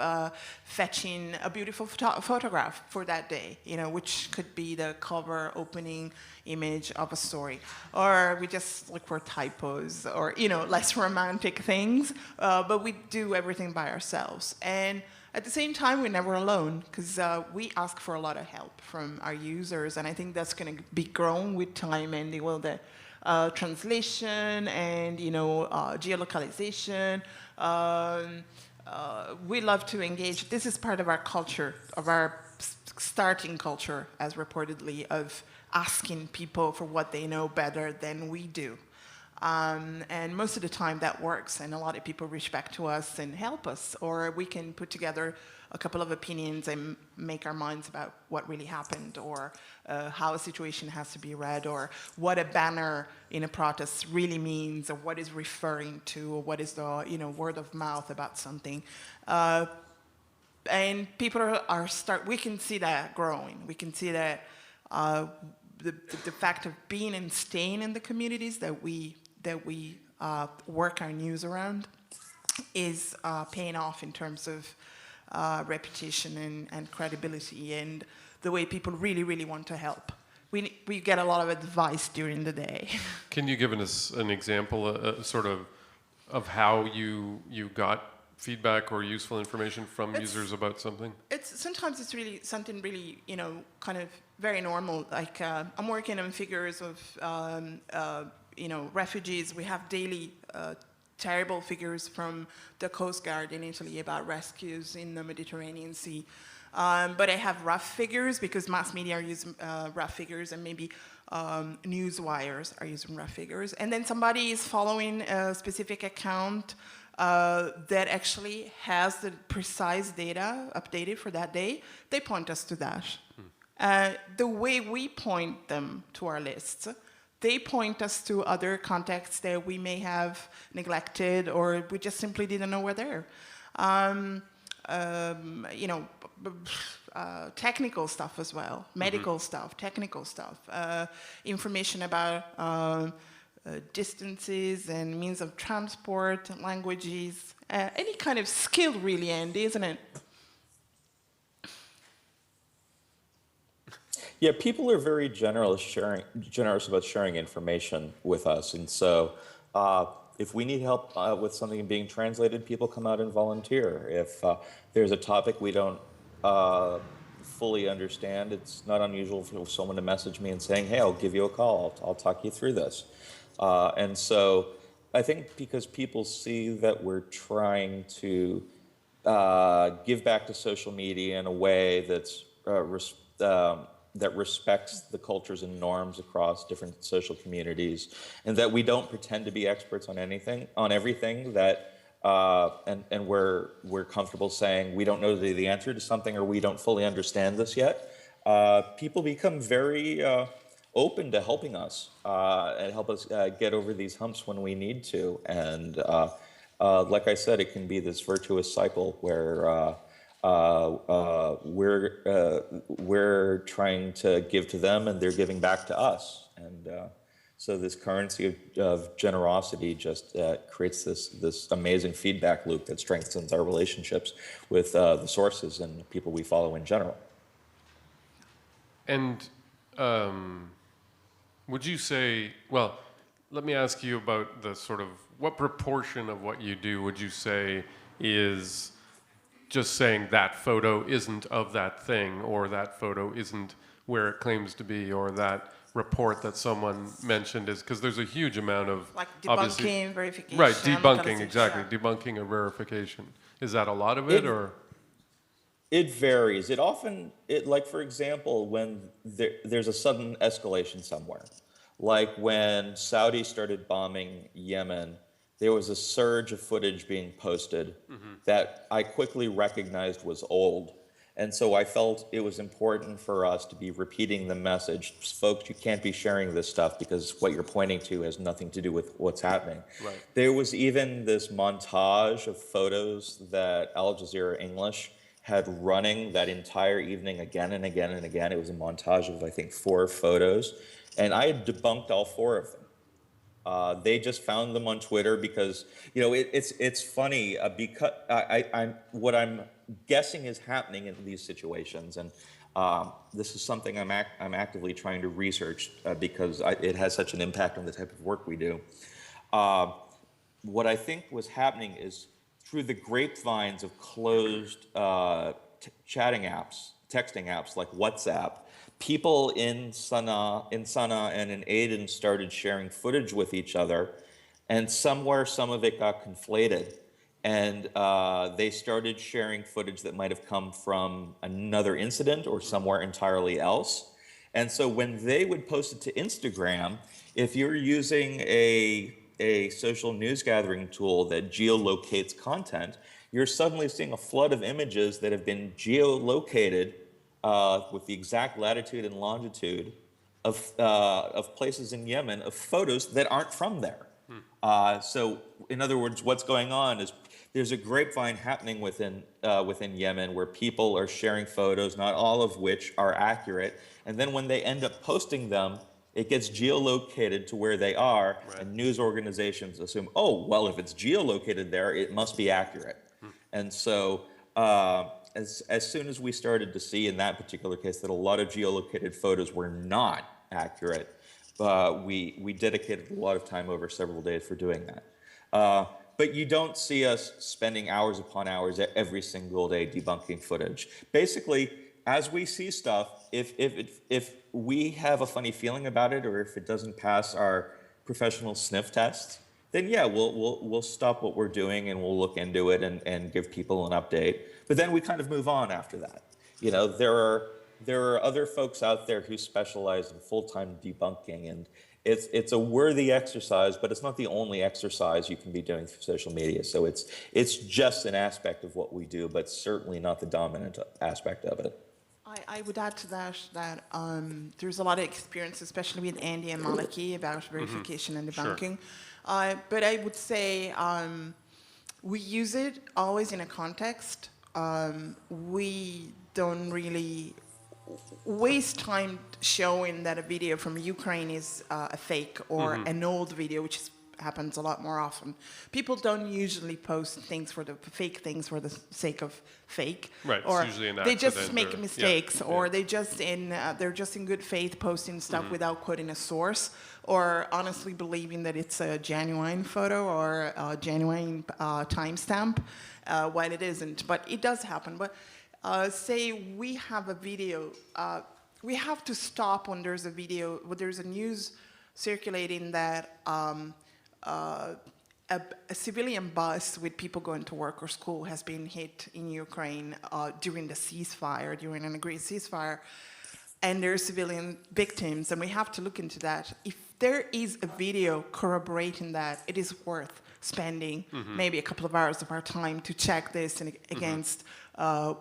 [SPEAKER 1] fetching a beautiful photograph for that day, which could be the cover opening image of a story. Or we just look for typos, or less romantic things, but we do everything by ourselves. And at the same time, we're never alone, because we ask for a lot of help from our users, and I think that's going to be grown with time, and the translation and geolocalization. We love to engage. This is part of our culture, of our starting culture, as reportedly, of asking people for what they know better than we do. And most of the time that works, and a lot of people reach back to us and help us, or we can put together a couple of opinions and make our minds about what really happened, or how a situation has to be read, or what a banner in a protest really means, or what is referring to, or what is the word of mouth about something. And people we can see that growing. We can see that the fact of being and staying in the communities that we work our news around is paying off in terms of reputation and credibility, and the way people really, really want to help. We get a lot of advice during the day.
[SPEAKER 2] Can you give us an example, sort of how you got feedback or useful information from users about something?
[SPEAKER 1] Sometimes it's really something really, kind of very normal. Like I'm working on figures of, refugees. We have daily terrible figures from the Coast Guard in Italy about rescues in the Mediterranean Sea. But I have rough figures because mass media are using rough figures, and maybe news wires are using rough figures. And then somebody is following a specific account that actually has the precise data updated for that day. They point us to that. The way we point them to our lists, they point us to other contexts that we may have neglected, or we just simply didn't know were there. Technical stuff as well, medical stuff, technical stuff, information about distances and means of transport, languages, any kind of skill really, Andy, isn't it?
[SPEAKER 3] Yeah, people are very generous about sharing information with us, and so if we need help with something being translated, people come out and volunteer. If there's a topic we don't fully understand, it's not unusual for someone to message me and saying, "Hey, I'll give you a call. I'll talk you through this." And so I think because people see that we're trying to give back to social media in a way that's that respects the cultures and norms across different social communities, and that we don't pretend to be experts on everything, that and we're comfortable saying we don't know the answer to something, or we don't fully understand this yet. People become very open to helping us and help us get over these humps when we need to. And like I said, it can be this virtuous cycle where we're trying to give to them, and they're giving back to us. And so this currency of generosity just creates this amazing feedback loop that strengthens our relationships with the sources and people we follow in general.
[SPEAKER 2] And would you say, well, let me ask you about the sort of, what proportion of what you do would you say is just saying that photo isn't of that thing, or that photo isn't where it claims to be, or that report that someone mentioned is, because there's a huge amount of,
[SPEAKER 1] like debunking, verification.
[SPEAKER 2] Right, debunking, exactly, debunking or verification. Is that a lot of it, or?
[SPEAKER 3] It varies. Like, for example, when there's a sudden escalation somewhere, like when Saudi started bombing Yemen, there was a surge of footage being posted that I quickly recognized was old. And so I felt it was important for us to be repeating the message. Folks, you can't be sharing this stuff because what you're pointing to has nothing to do with what's happening.
[SPEAKER 2] Right.
[SPEAKER 3] There was even this montage of photos that Al Jazeera English had running that entire evening again and again and again. It was a montage of, I think, 4 photos. And I had debunked all 4 of them. They just found them on Twitter because, it's funny because what I'm guessing is happening in these situations, and this is something I'm actively trying to research because it has such an impact on the type of work we do. What I think was happening is through the grapevines of closed chatting apps, texting apps like WhatsApp, people in Sana'a and in Aden started sharing footage with each other, and somewhere some of it got conflated, and they started sharing footage that might have come from another incident or somewhere entirely else. And so when they would post it to Instagram, if you're using a social news gathering tool that geolocates content, you're suddenly seeing a flood of images that have been geolocated with the exact latitude and longitude of places in Yemen, of photos that aren't from there. So in other words, what's going on is there's a grapevine happening within Yemen where people are sharing photos, not all of which are accurate. And then when they end up posting them, it gets geolocated to where they are, right. And news organizations assume, oh, well, if it's geolocated there, it must be accurate. And so as soon as we started to see in that particular case that a lot of geolocated photos were not accurate, we dedicated a lot of time over several days for doing that. But you don't see us spending hours upon hours every single day debunking footage. Basically, as we see stuff, if we have a funny feeling about it, or if it doesn't pass our professional sniff tests, then yeah, we'll stop what we're doing and we'll look into it and give people an update. But then we kind of move on after that. There are other folks out there who specialize in full-time debunking, and it's a worthy exercise, but it's not the only exercise you can be doing through social media. So it's just an aspect of what we do, but certainly not the dominant aspect of it.
[SPEAKER 1] I would add to that there's a lot of experience, especially with Andy and Maliki, about verification and debunking. Sure. But I would say we use it always in a context. We don't really waste time showing that a video from Ukraine is a fake or an old video, which happens a lot more often. People don't usually post things for the fake things for the sake of fake,
[SPEAKER 2] right?
[SPEAKER 1] Or
[SPEAKER 2] it's usually an
[SPEAKER 1] they just
[SPEAKER 2] accident
[SPEAKER 1] make
[SPEAKER 2] or,
[SPEAKER 1] mistakes,
[SPEAKER 2] yeah,
[SPEAKER 1] or
[SPEAKER 2] yeah.
[SPEAKER 1] they're just in good faith posting stuff without quoting a source, or honestly believing that it's a genuine photo or a genuine timestamp, while it isn't. But it does happen. But say we have a video, we have to stop when there's a video, when there's a news circulating that a civilian bus with people going to work or school has been hit in Ukraine during the ceasefire, during an agreed ceasefire, and there are civilian victims, and we have to look into that. If there is a video corroborating that, it is worth spending maybe a couple of hours of our time to check this and against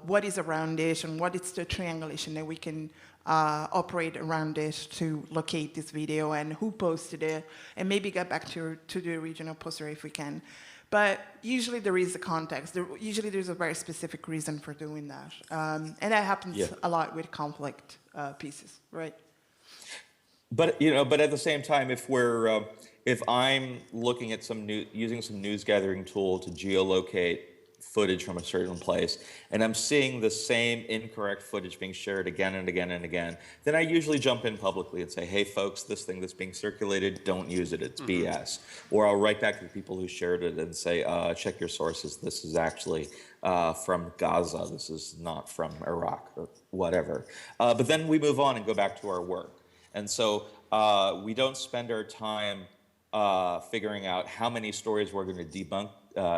[SPEAKER 1] what is around it and what is the triangulation that we can operate around it to locate this video and who posted it, and maybe get back to the original poster if we can. But usually there is a context. Usually there's a very specific reason for doing that. And that happens a lot with conflict pieces, right?
[SPEAKER 3] But but at the same time, if I'm looking at using some news gathering tool to geolocate footage from a certain place, and I'm seeing the same incorrect footage being shared again and again and again, then I usually jump in publicly and say, hey folks, this thing that's being circulated, don't use it, it's BS. Or I'll write back to the people who shared it and say, check your sources, this is actually from Gaza, this is not from Iraq or whatever. But then we move on and go back to our work. And so we don't spend our time figuring out how many stories we're going to debunk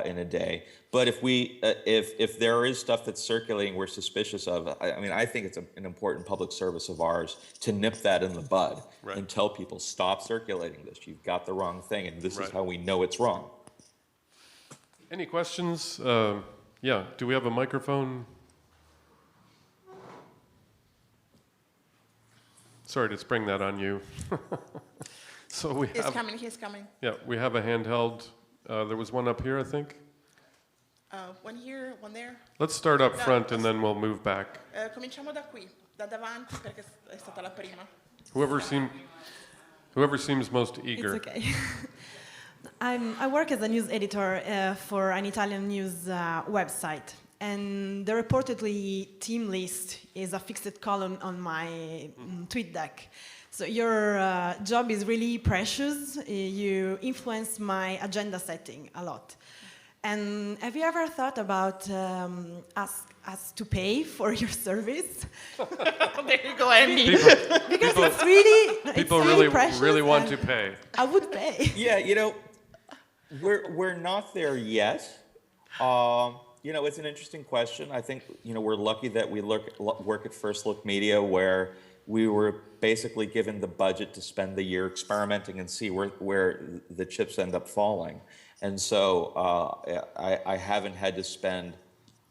[SPEAKER 3] in a day. But if there is stuff that's circulating we're suspicious of, I think it's an important public service of ours to nip that in the bud and tell people, stop circulating this. You've got the wrong thing, and this is how we know it's wrong.
[SPEAKER 2] Any questions? Yeah, do we have a microphone? sorry to spring that on you. So we
[SPEAKER 1] He's
[SPEAKER 2] have,
[SPEAKER 1] coming, he's coming.
[SPEAKER 2] yeah, we have a handheld. There was one up here, I think.
[SPEAKER 1] One here, one there.
[SPEAKER 2] Let's start up
[SPEAKER 1] No,
[SPEAKER 2] front and then we'll move back.
[SPEAKER 1] Cominciamo da qui, da davanti, perché è stata la prima.
[SPEAKER 2] Whoever seems most eager.
[SPEAKER 4] It's okay. I work as a news editor for an Italian news website, and the reportedly team list is a fixed column on my tweet deck. So your job is really precious. You influence my agenda setting a lot. And have you ever thought about us to pay for your service?
[SPEAKER 1] There you go, Andy.
[SPEAKER 4] Because it's really
[SPEAKER 2] People
[SPEAKER 4] precious
[SPEAKER 2] really want
[SPEAKER 4] and
[SPEAKER 2] to pay.
[SPEAKER 4] I would pay.
[SPEAKER 3] Yeah, we're not there yet. It's an interesting question. I think we're lucky that we work at First Look Media, where we were basically given the budget to spend the year experimenting and see where the chips end up falling. And so I haven't had to spend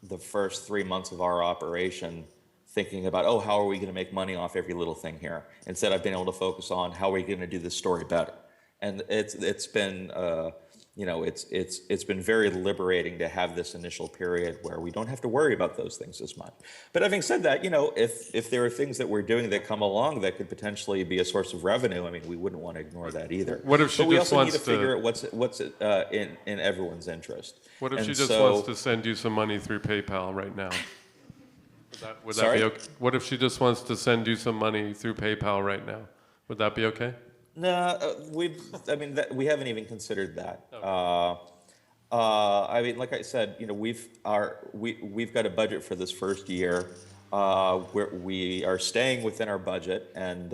[SPEAKER 3] the first 3 months of our operation thinking about, how are we going to make money off every little thing here? Instead, I've been able to focus on how are we going to do this story better. And it's been it's been very liberating to have this initial period where we don't have to worry about those things as much. But having said that, if there are things that we're doing that come along that could potentially be a source of revenue, I mean, we wouldn't want to ignore that either.
[SPEAKER 2] What if she
[SPEAKER 3] but we
[SPEAKER 2] just
[SPEAKER 3] also
[SPEAKER 2] wants
[SPEAKER 3] need to figure out what's in everyone's interest.
[SPEAKER 2] What if
[SPEAKER 3] And
[SPEAKER 2] she just
[SPEAKER 3] so-
[SPEAKER 2] wants to send you some money through PayPal right now? Would that
[SPEAKER 3] Sorry?
[SPEAKER 2] be okay? What if she just wants to send you some money through PayPal right now? Would that be okay?
[SPEAKER 3] No, we haven't even considered that. Like I said, we've got a budget for this first year. Where we are staying within our budget, and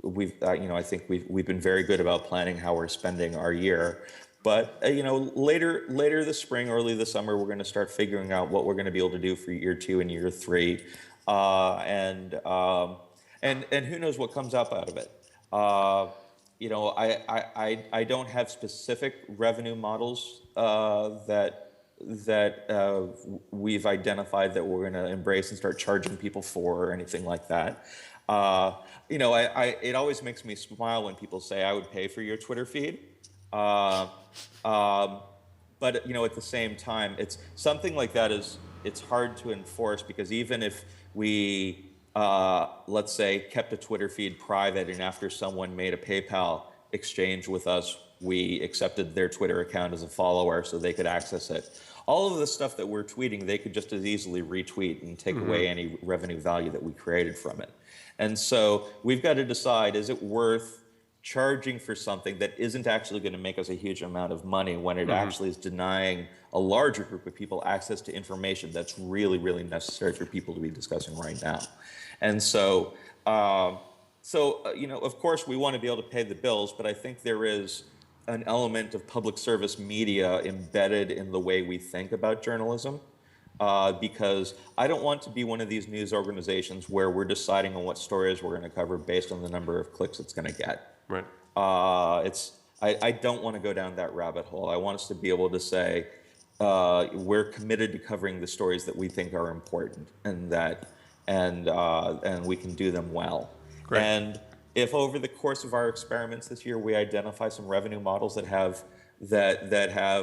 [SPEAKER 3] we've I think we've been very good about planning how we're spending our year. But later this spring, early this summer, we're going to start figuring out what we're going to be able to do for year 2 and year 3, and who knows what comes up out of it. I don't have specific revenue models that we've identified that we're going to embrace and start charging people for or anything like that. It always makes me smile when people say I would pay for your Twitter feed. But at the same time, it's something like that it's hard to enforce, because even if we let's say kept a Twitter feed private, and after someone made a PayPal exchange with us, we accepted their Twitter account as a follower so they could access it. All of the stuff that we're tweeting, they could just as easily retweet and take away any revenue value that we created from it. And so we've got to decide, is it worth charging for something that isn't actually going to make us a huge amount of money when it actually is denying a larger group of people access to information that's really, really necessary for people to be discussing right now. And so, of course, we want to be able to pay the bills, but I think there is an element of public service media embedded in the way we think about journalism, because I don't want to be one of these news organizations where we're deciding on what stories we're going to cover based on the number of clicks it's going to get.
[SPEAKER 2] Right.
[SPEAKER 3] I don't want to go down that rabbit hole. I want us to be able to say we're committed to covering the stories that we think are important, and we can do them well.
[SPEAKER 2] Great.
[SPEAKER 3] And if over the course of our experiments this year we identify some revenue models that have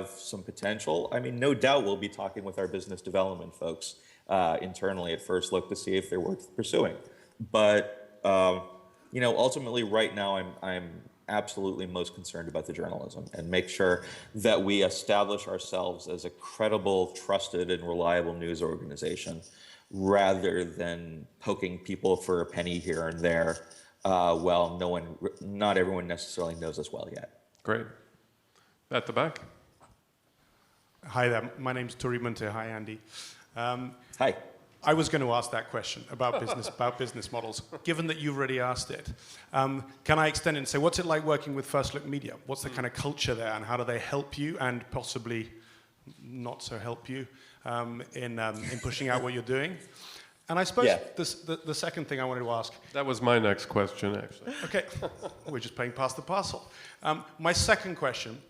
[SPEAKER 3] some potential, I mean, no doubt we'll be talking with our business development folks internally at First Look to see if they're worth pursuing. But ultimately, right now, I'm absolutely most concerned about the journalism and make sure that we establish ourselves as a credible, trusted, and reliable news organization, rather than poking people for a penny here and there. Not everyone necessarily knows us well yet.
[SPEAKER 2] Great. At the back.
[SPEAKER 5] Hi there. My name's Turi Munte. Hi, Andy.
[SPEAKER 3] Hi.
[SPEAKER 5] I was going to ask that question about business models. Given that you've already asked it, can I extend it and say, what's it like working with First Look Media? What's the kind of culture there, and how do they help you and possibly not so help you in pushing out what you're doing? And I suppose the second thing I wanted to ask...
[SPEAKER 2] That was my next question, actually.
[SPEAKER 5] Okay, we're just playing past the parcel. My second question,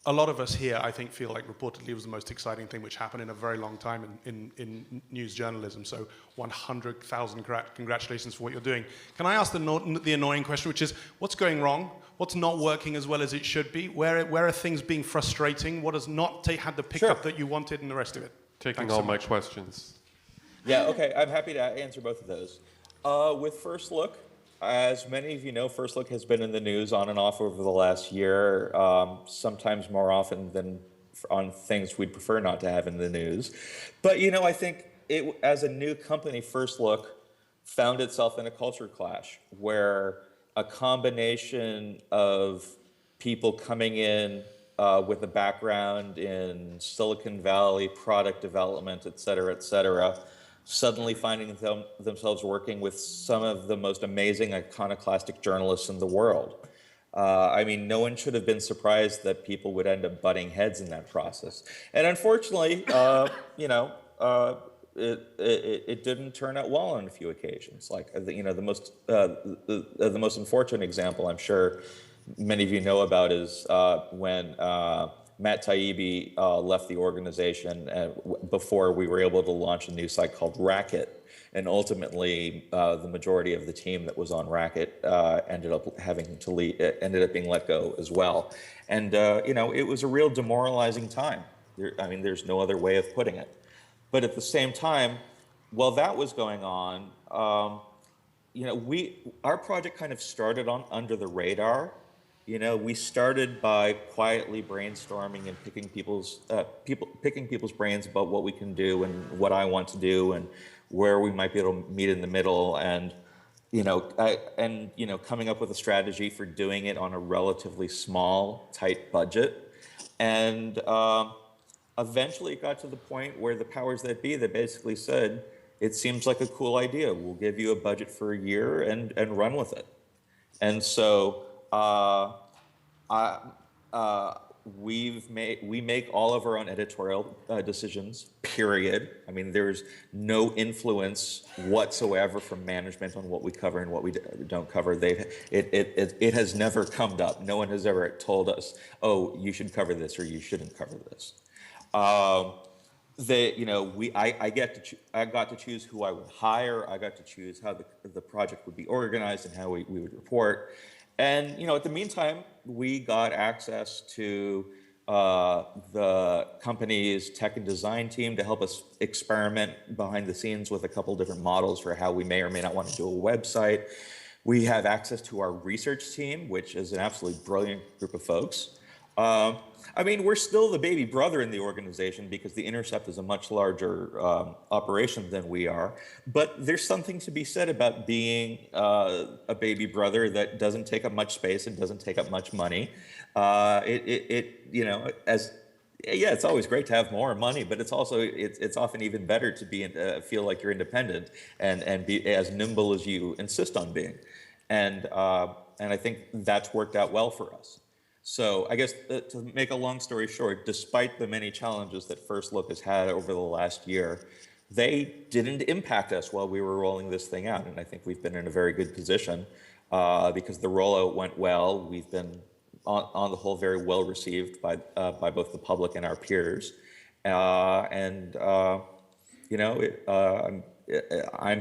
[SPEAKER 5] a lot of us here, I think, feel like reportedly it was the most exciting thing which happened in a very long time in news journalism. So 100,000 congratulations for what you're doing. Can I ask the annoying question, which is, what's going wrong? What's not working as well as it should be? Where are things being frustrating? What has not had the pickup that you wanted and the rest of it?
[SPEAKER 2] Taking
[SPEAKER 5] Thanks
[SPEAKER 2] all
[SPEAKER 5] so
[SPEAKER 2] my
[SPEAKER 5] much.
[SPEAKER 2] questions.
[SPEAKER 3] Yeah, okay, I'm happy to answer both of those. With First Look, as many of you know, First Look has been in the news on and off over the last year, sometimes more often than on things we'd prefer not to have in the news. But, you know, I think as a new company, First Look found itself in a culture clash where a combination of people coming in with a background in Silicon Valley, product development, et cetera, suddenly finding themselves working with some of the most amazing iconoclastic journalists in the world. I mean, no one should have been surprised that people would end up butting heads in that process. And unfortunately, you know, it didn't turn out well on a few occasions. Like, you know, the most unfortunate example, I'm sure many of you know about, is when Matt Taibbi left the organization before we were able to launch a new site called Racket. And ultimately, the majority of the team that was on Racket ended up being let go as well. And, you know, it was a real demoralizing time. I mean, there's no other way of putting it. But at the same time, while that was going on, you know, our project kind of started under the radar. You know, we started by quietly brainstorming and picking people's brains about what we can do and what I want to do and where we might be able to meet in the middle, and coming up with a strategy for doing it on a relatively small, tight budget, and eventually it got to the point where the powers that be that basically said, "It seems like a cool idea. We'll give you a budget for a year and run with it." And so. We make all of our own editorial decisions, period. I mean, there's no influence whatsoever from management on what we cover and what we don't cover. It has never come up. No one has ever told us, "Oh, you should cover this," or "You shouldn't cover this." I got to choose who I would hire. I got to choose how the project would be organized and how we would report. And, you know, at the meantime, we got access to the company's tech and design team to help us experiment behind the scenes with a couple different models for how we may or may not want to do a website. We have access to our research team, which is an absolutely brilliant group of folks. I mean, we're still the baby brother in the organization because The Intercept is a much larger operation than we are. But there's something to be said about being a baby brother that doesn't take up much space and doesn't take up much money. It's always great to have more money, but it's often even better to feel like you're independent and be as nimble as you insist on being. And I think that's worked out well for us. So I guess to make a long story short, despite the many challenges that First Look has had over the last year, they didn't impact us while we were rolling this thing out. And I think we've been in a very good position because the rollout went well. We've been, on the whole, very well received by both the public and our peers. I'm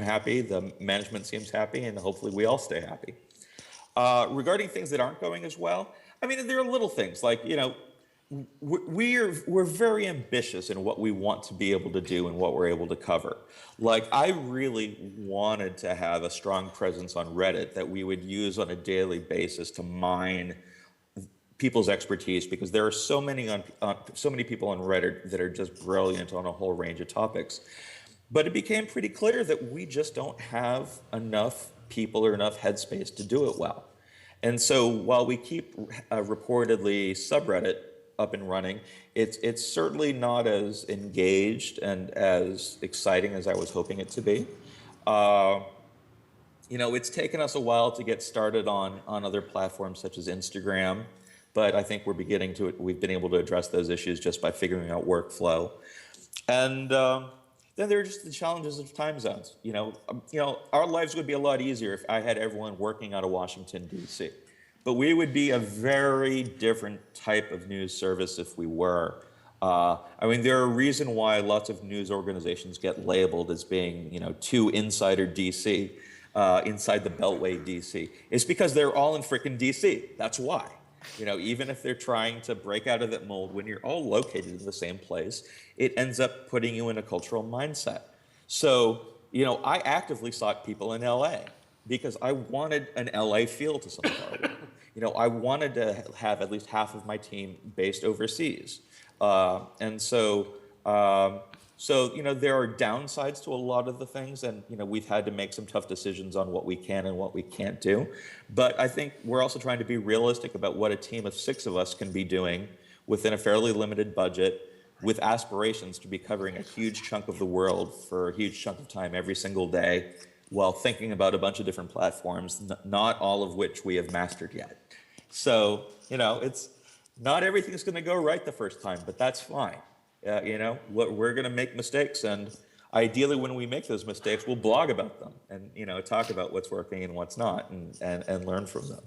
[SPEAKER 3] happy, the management seems happy, and hopefully we all stay happy. Regarding things that aren't going as well, I mean, there are little things like, you know, we're very ambitious in what we want to be able to do and what we're able to cover. Like, I really wanted to have a strong presence on Reddit that we would use on a daily basis to mine people's expertise, because there are so many people on Reddit that are just brilliant on a whole range of topics. But it became pretty clear that we just don't have enough people or enough headspace to do it well. And so while we keep reportedly subreddit up and running, it's certainly not as engaged and as exciting as I was hoping it to be. It's taken us a while to get started on other platforms such as Instagram, but I think we've been able to address those issues just by figuring out workflow. And then there are just the challenges of time zones. Our lives would be a lot easier if I had everyone working out of Washington, D.C. but we would be a very different type of news service if we were. I mean, there are a reason why lots of news organizations get labeled as being, too insider DC, inside the Beltway DC. It's because they're all in frickin' DC. That's why. Even if they're trying to break out of that mold, when you're all located in the same place, it ends up putting you in a cultural mindset. So, I actively sought people in LA because I wanted an LA feel to some of our work. I wanted to have at least half of my team based overseas. And so, there are downsides to a lot of the things, and, we've had to make some tough decisions on what we can and what we can't do. But I think we're also trying to be realistic about what a team of 6 of us can be doing within a fairly limited budget, with aspirations to be covering a huge chunk of the world for a huge chunk of time every single day, while thinking about a bunch of different platforms, not all of which we have mastered yet. So, it's not everything's going to go right the first time, but that's fine. We're going to make mistakes, and ideally when we make those mistakes, we'll blog about them and, talk about what's working and what's not, and learn from them.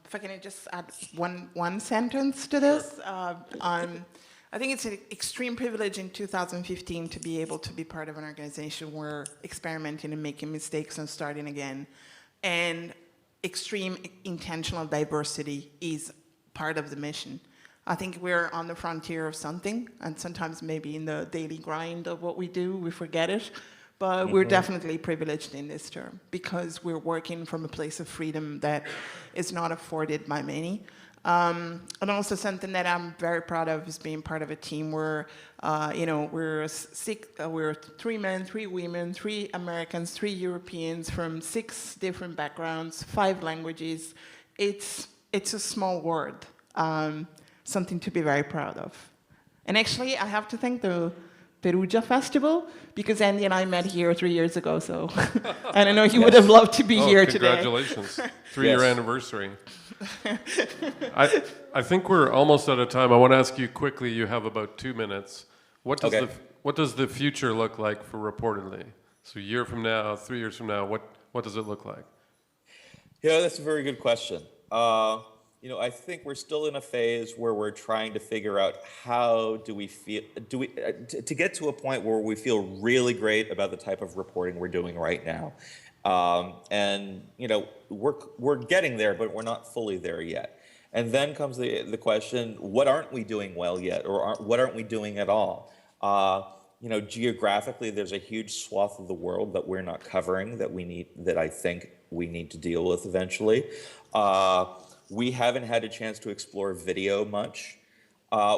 [SPEAKER 1] If I can just add one sentence to this. I think it's an extreme privilege in 2015 to be able to be part of an organization where experimenting and making mistakes and starting again, and extreme intentional diversity is part of the mission. I think we're on the frontier of something, and sometimes maybe in the daily grind of what we do, we forget it. But we're definitely privileged in this term because we're working from a place of freedom that is not afforded by many. And also something that I'm very proud of is being part of a team where, we're 3 men, 3 women, 3 Americans, 3 Europeans from 6 different backgrounds, 5 languages. It's a small world, something to be very proud of. And actually, I have to thank the Perugia Festival, because Andy and I met here 3 years ago, so and I know you would have loved to be here today.
[SPEAKER 2] Congratulations. 3-year anniversary. I think we're almost out of time. I want to ask you quickly, you have about 2 minutes. What does the future look like for Reportedly? So a year from now, 3 years from now, what does it look like?
[SPEAKER 3] That's a very good question. I think we're still in a phase where we're trying to figure out how do we feel, to get to a point where we feel really great about the type of reporting we're doing right now. We're getting there, but we're not fully there yet. And then comes the question, what aren't we doing well yet, or what aren't we doing at all? Geographically, there's a huge swath of the world that we're not covering that I think we need to deal with eventually. We haven't had a chance to explore video much.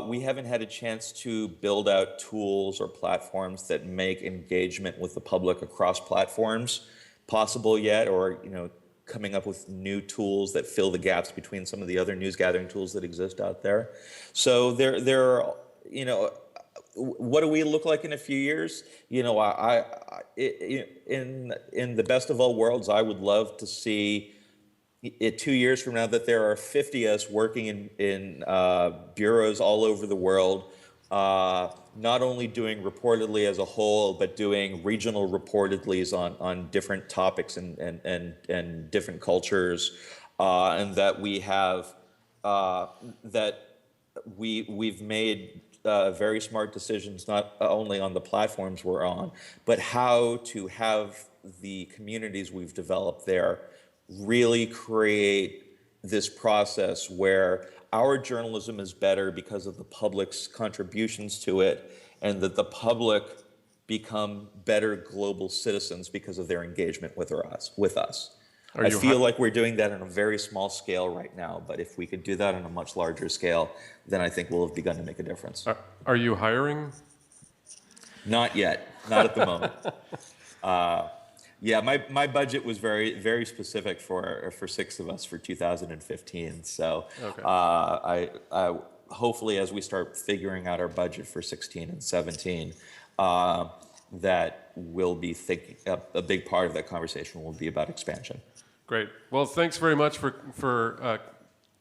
[SPEAKER 3] We haven't had a chance to build out tools or platforms that make engagement with the public across platforms possible yet, or coming up with new tools that fill the gaps between some of the other news gathering tools that exist out there. So there are, what do we look like in a few years? In the best of all worlds, I would love to see it 2 years from now that there are 50 of us working in bureaus all over the world, not only doing Reportedly as a whole, but doing regional Reportedlys on different topics and different cultures, and that we have we've made very smart decisions not only on the platforms we're on, but how to have the communities we've developed there really create this process where our journalism is better because of the public's contributions to it, and that the public become better global citizens because of their engagement with us. I feel like we're doing that on a very small scale right now, but if we could do that on a much larger scale, then I think we'll have begun to make a difference.
[SPEAKER 2] Are you hiring?
[SPEAKER 3] Not yet, not at the moment. My budget was very, very specific for 6 of us for 2015. So I hopefully, as we start figuring out our budget for 16 and 17, that we'll be thinking a big part of that conversation will be about expansion.
[SPEAKER 2] Great. Well, thanks very much for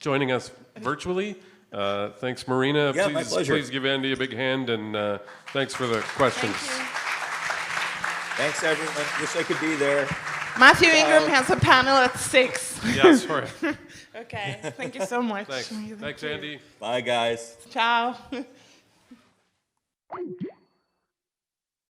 [SPEAKER 2] joining us virtually. Thanks, Marina.
[SPEAKER 3] Yeah, my pleasure.
[SPEAKER 2] Please give Andy a big hand, and thanks for the questions.
[SPEAKER 3] Thanks, everyone. Wish I could be there.
[SPEAKER 1] Matthew Ingram has a panel at 6.
[SPEAKER 2] Yeah, sorry.
[SPEAKER 1] Okay, thank you so much.
[SPEAKER 2] Thanks. Thanks, Andy.
[SPEAKER 3] Bye, guys.
[SPEAKER 1] Ciao.